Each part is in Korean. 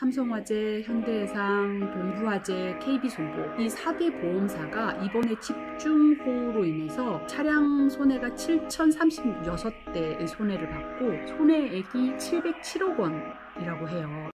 삼성화재, 현대해상, 동부화재, KB손보 이 4대 보험사가 이번에 집중호우로 인해서 차량 손해가 7,036대의 손해를 받고 손해액이 707억 원이라고 해요.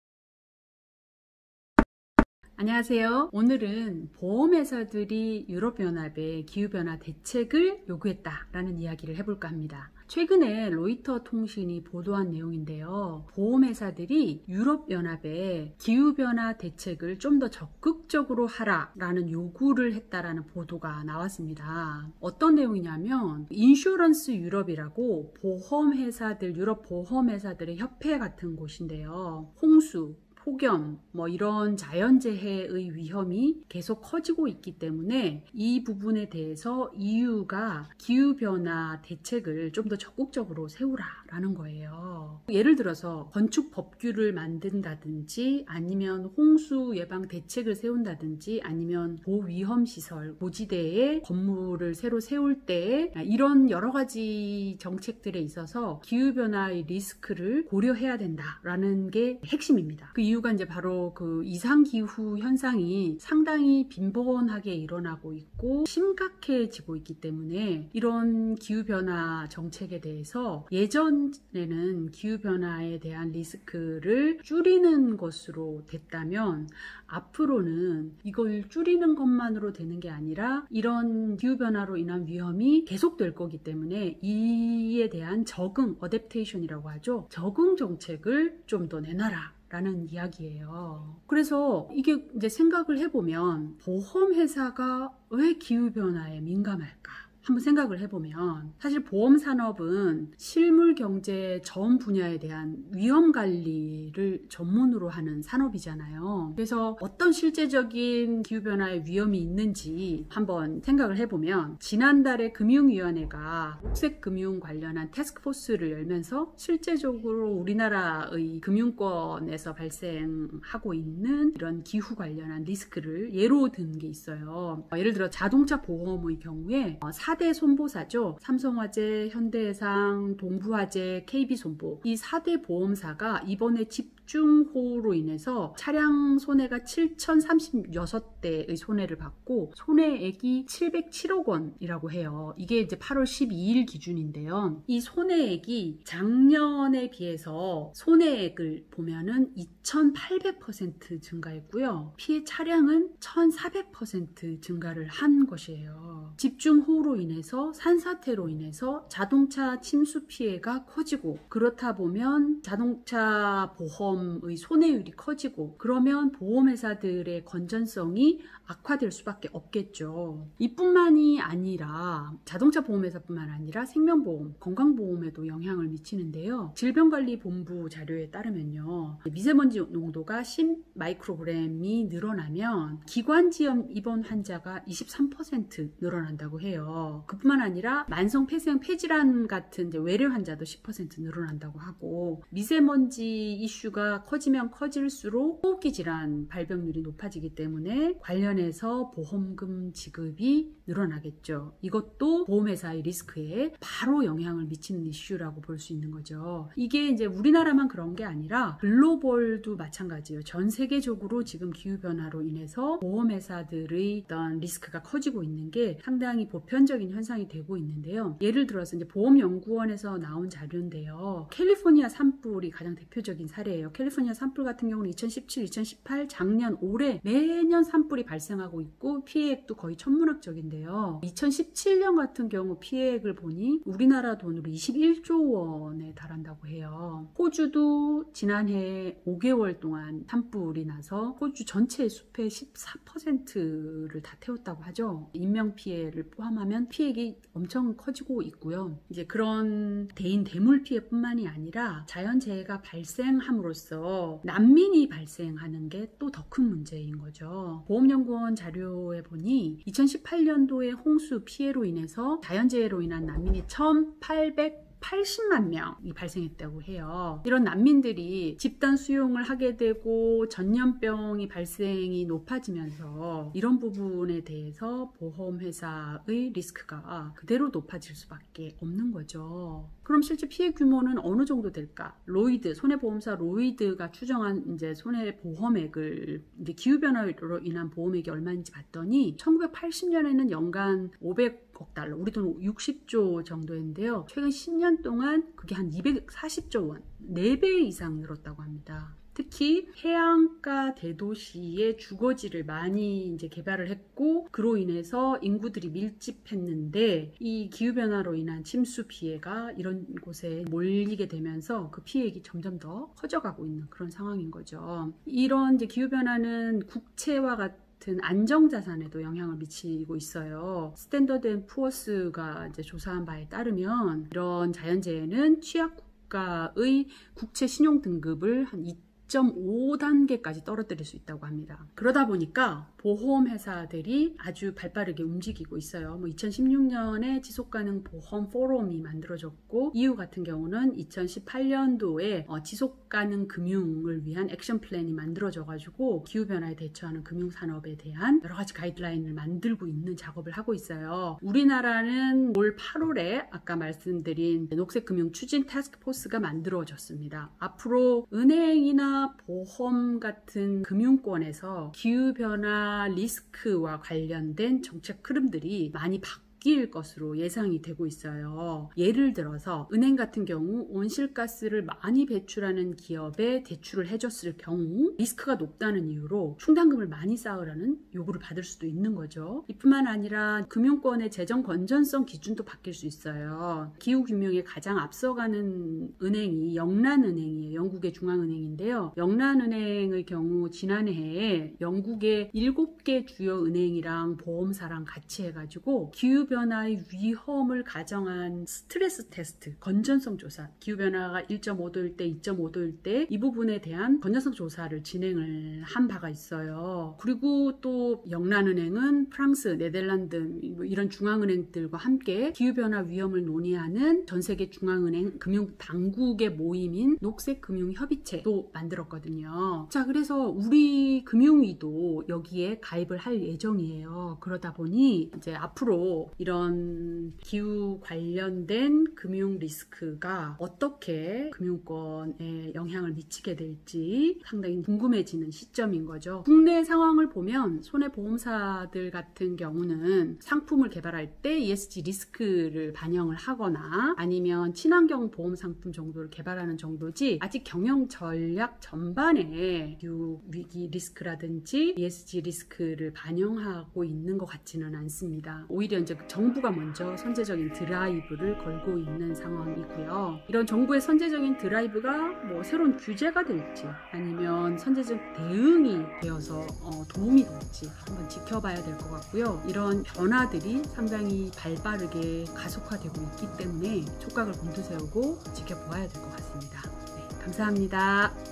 안녕하세요. 오늘은 보험회사들이 유럽연합에 기후변화 대책을 요구했다라는 이야기를 해볼까 합니다. 최근에 로이터 통신이 보도한 내용인데요. 보험회사들이 유럽연합에 기후변화 대책을 좀 더 적극적으로 하라라는 요구를 했다라는 보도가 나왔습니다. 어떤 내용이냐면 인슈런스 유럽이라고 보험회사들, 유럽 보험회사들의 협회 같은 곳인데요. 홍수, 폭염, 이런 자연재해의 위험이 계속 커지고 있기 때문에 이 부분에 대해서 EU가 기후변화 대책을 좀 더 적극적으로 세우라라는 거예요. 예를 들어서 건축 법규를 만든다든지 아니면 홍수 예방 대책을 세운다든지 아니면 고위험시설, 고지대에 건물을 새로 세울 때 이런 여러 가지 정책들에 있어서 기후변화의 리스크를 고려해야 된다라는 게 핵심입니다. 그 이유가 이제 바로 그 이상기후 현상이 상당히 빈번하게 일어나고 있고 심각해지고 있기 때문에 이런 기후변화 정책에 대해서 예전에는 기후변화에 대한 리스크를 줄이는 것으로 됐다면 앞으로는 이걸 줄이는 것만으로 되는 게 아니라 이런 기후변화로 인한 위험이 계속될 거기 때문에 이에 대한 적응, 어댑테이션이라고 하죠. 적응 정책을 좀 더 내놔라 라는 이야기예요. 그래서 이게 이제 생각을 해보면 보험회사가 왜 기후변화에 민감할까? 한번 생각을 해보면 사실 보험산업은 실물경제 전 분야에 대한 위험관리를 전문으로 하는 산업이잖아요. 그래서 어떤 실제적인 기후변화의 위험이 있는지 한번 생각을 해보면 지난달에 금융위원회가 녹색금융 관련한 태스크포스를 열면서 실제적으로 우리나라의 금융권에서 발생하고 있는 이런 기후 관련한 리스크를 예로 든 게 있어요. 예를 들어 자동차 보험의 경우에 4대 손보사죠. 삼성화재, 현대해상, 동부화재, KB손보 이 4대 보험사가 이번에 집중호우로 인해서 차량 손해가 7,036대의 손해를 받고 손해액이 707억 원이라고 해요. 이게 이제 8월 12일 기준인데요. 이 손해액이 작년에 비해서 손해액을 보면은 2,800% 증가했고요. 피해 차량은 1,400% 증가를 한 것이에요. 집중호우로 인해서 산사태로 인해서 자동차 침수 피해가 커지고 그렇다 보면 자동차 보험의 손해율이 커지고 그러면 보험회사들의 건전성이 악화될 수밖에 없겠죠. 이뿐만이 아니라 자동차 보험회사뿐만 아니라 생명보험, 건강보험에도 영향을 미치는데요. 질병관리본부 자료에 따르면요. 미세먼지 농도가 10마이크로그램이 늘어나면 기관지염 입원 환자가 23% 늘어난다고 해요. 그뿐만 아니라 만성 폐쇄형 폐질환 같은 이제 외래 환자도 10% 늘어난다고 하고 미세먼지 이슈가 커지면 커질수록 호흡기 질환 발병률이 높아지기 때문에 관련해서 보험금 지급이 늘어나겠죠. 이것도 보험회사의 리스크에 바로 영향을 미치는 이슈라고 볼 수 있는 거죠. 이게 이제 우리나라만 그런 게 아니라 글로벌도 마찬가지예요. 전 세계적으로 지금 기후변화로 인해서 보험회사들의 어떤 리스크가 커지고 있는 게 상당히 보편적인 현상이 되고 있는데요. 예를 들어서 이제 보험연구원에서 나온 자료인데요. 캘리포니아 산불이 가장 대표적인 사례예요. 캘리포니아 산불 같은 경우는 2017, 2018, 작년, 올해 매년 산불이 발생하고 있고 피해액도 거의 천문학적인데요. 2017년 같은 경우 피해액을 보니 우리나라 돈으로 21조 원에 달한다고 해요. 호주도 지난해 5개월 동안 산불이 나서 호주 전체 숲의 14%를 다 태웠다고 하죠. 인명피해를 포함하면 피해액이 엄청 커지고 있고요. 이제 그런 대인 대물 피해뿐만이 아니라 자연재해가 발생함으로써 난민이 발생하는 게 또 더 큰 문제인 거죠. 보험연구원 자료에 보니 2018년도에 홍수 피해로 인해서 자연재해로 인한 난민이 1,800 380만 명이 발생했다고 해요. 이런 난민들이 집단 수용을 하게 되고 전염병이 발생이 높아지면서 이런 부분에 대해서 보험회사의 리스크가 그대로 높아질 수밖에 없는 거죠. 그럼 실제 피해 규모는 어느 정도 될까? 로이드, 손해보험사 로이드가 추정한 이제 손해보험액을 이제 기후변화로 인한 보험액이 얼마인지 봤더니 1980년에는 연간 500억 달러, 우리 돈 60조 정도인데요. 최근 10년 동안 그게 한 240조 원, 4배 이상 늘었다고 합니다. 특히 해안가 대도시의 주거지를 많이 이제 개발을 했고 그로 인해서 인구들이 밀집했는데 이 기후변화로 인한 침수 피해가 이런 곳에 몰리게 되면서 그 피해액이 점점 더 커져가고 있는 그런 상황인 거죠. 이런 이제 기후변화는 국채와 같은 안정자산에도 영향을 미치고 있어요. 스탠더드 앤 푸어스가 이제 조사한 바에 따르면 이런 자연재해는 취약국가의 국채 신용 등급을 한 2.5단계까지 떨어뜨릴 수 있다고 합니다. 그러다 보니까 보험회사들이 아주 발빠르게 움직이고 있어요. 2016년에 지속가능 보험 포럼이 만들어졌고 EU 같은 경우는 2018년도에 지속가능 금융을 위한 액션 플랜이 만들어져 가지고 기후변화에 대처하는 금융산업에 대한 여러 가지 가이드라인을 만들고 있는 작업을 하고 있어요. 우리나라는 올 8월에 아까 말씀드린 녹색금융 추진 타스크포스가 만들어졌습니다. 앞으로 은행이나 보험 같은 금융권에서 기후변화 리스크와 관련된 정책 흐름들이 많이 바뀔 것으로 예상이 되고 있어요. 예를 들어서 은행 같은 경우 온실가스를 많이 배출하는 기업에 대출을 해줬을 경우 리스크가 높다는 이유로 충당금을 많이 쌓으라는 요구를 받을 수도 있는 거죠. 이뿐만 아니라 금융권의 재정 건전성 기준도 바뀔 수 있어요. 기후규명에 가장 앞서가는 은행이 영란은행이에요. 영국의 중앙은행인데요. 영란은행의 경우 지난해에 영국의 7개 주요 은행이랑 보험사랑 같이 해가지고 기후변화의 위험을 가정한 스트레스 테스트, 건전성 조사, 기후변화가 1.5도일 때, 2.5도일 때 이 부분에 대한 건전성 조사를 진행을 한 바가 있어요. 그리고 또 영란은행은 프랑스, 네덜란드 이런 중앙은행들과 함께 기후변화 위험을 논의하는 전세계 중앙은행 금융당국의 모임인 녹색금융협의체도 만들었거든요. 자, 그래서 우리 금융위도 여기에 가입을 할 예정이에요. 그러다 보니 이제 앞으로 이런 기후 관련된 금융 리스크가 어떻게 금융권에 영향을 미치게 될지 상당히 궁금해지는 시점인 거죠. 국내 상황을 보면 손해보험사들 같은 경우는 상품을 개발할 때 ESG 리스크를 반영을 하거나 아니면 친환경 보험 상품 정도를 개발하는 정도지 아직 경영 전략 전반에 기후 위기 리스크라든지 ESG 리스크를 반영하고 있는 것 같지는 않습니다. 오히려 이제 정부가 먼저 선제적인 드라이브를 걸고 있는 상황이고요. 이런 정부의 선제적인 드라이브가 뭐 새로운 규제가 될지 아니면 선제적 대응이 되어서 도움이 될지 한번 지켜봐야 될 것 같고요. 이런 변화들이 상당히 발빠르게 가속화되고 있기 때문에 촉각을 곤두세우고 지켜보아야 될 것 같습니다. 네, 감사합니다.